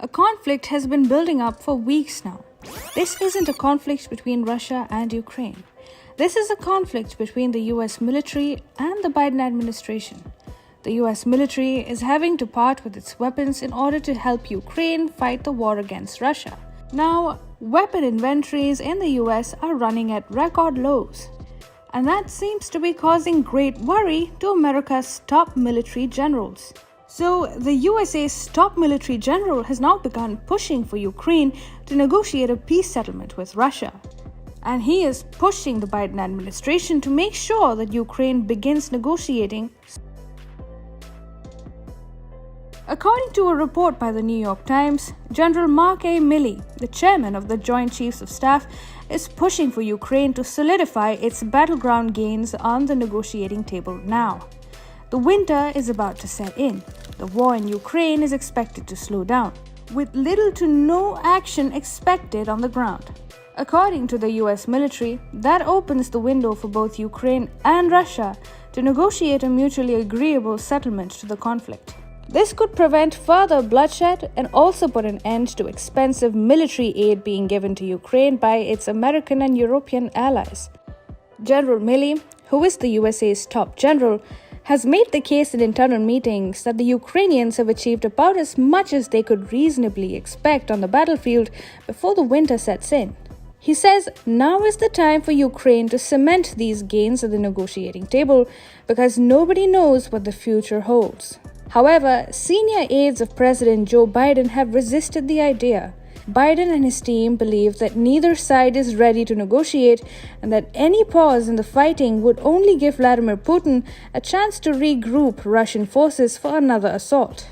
A conflict has been building up for weeks now. This isn't a conflict between Russia and Ukraine. This is a conflict between the US military and the Biden administration. The US military is having to part with its weapons in order to help Ukraine fight the war against Russia. Now, weapon inventories in the US are running at record lows. And that seems to be causing great worry to America's top military generals. So, the USA's top military general has now begun pushing for Ukraine to negotiate a peace settlement with Russia. And he is pushing the Biden administration to make sure that Ukraine begins negotiating. According to a report by the New York Times, General Mark A. Milley, the chairman of the Joint Chiefs of Staff, is pushing for Ukraine to solidify its battleground gains on the negotiating table now. The winter is about to set in. The war in Ukraine is expected to slow down, with little to no action expected on the ground. According to the US military, that opens the window for both Ukraine and Russia to negotiate a mutually agreeable settlement to the conflict. This could prevent further bloodshed and also put an end to expensive military aid being given to Ukraine by its American and European allies. General Milley, who is the USA's top general, has made the case in internal meetings that the Ukrainians have achieved about as much as they could reasonably expect on the battlefield before the winter sets in. He says now is the time for Ukraine to cement these gains at the negotiating table because nobody knows what the future holds. However, senior aides of President Joe Biden have resisted the idea. Biden and his team believe that neither side is ready to negotiate and that any pause in the fighting would only give Vladimir Putin a chance to regroup Russian forces for another assault.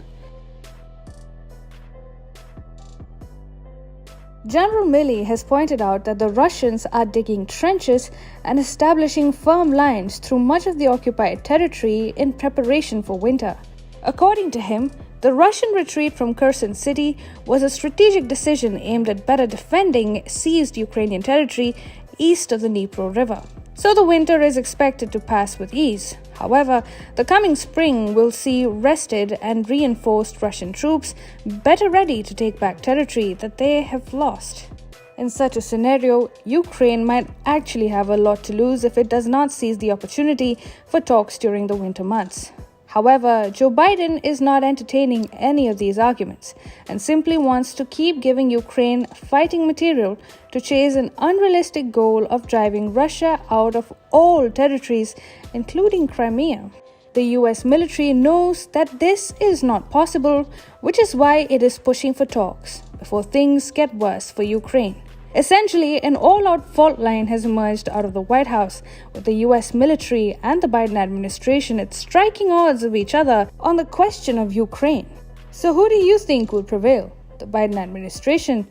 General Milley has pointed out that the Russians are digging trenches and establishing firm lines through much of the occupied territory in preparation for winter. According to him, the Russian retreat from Kherson city was a strategic decision aimed at better defending seized Ukrainian territory east of the Dnipro River. So the winter is expected to pass with ease. However, the coming spring will see rested and reinforced Russian troops better ready to take back territory that they have lost. In such a scenario, Ukraine might actually have a lot to lose if it does not seize the opportunity for talks during the winter months. However, Joe Biden is not entertaining any of these arguments and simply wants to keep giving Ukraine fighting material to chase an unrealistic goal of driving Russia out of all territories, including Crimea. The US military knows that this is not possible, which is why it is pushing for talks before things get worse for Ukraine. Essentially, an all-out fault line has emerged out of the White House, with the US military and the Biden administration at striking odds of each other on the question of Ukraine. So who do you think will prevail? The Biden administration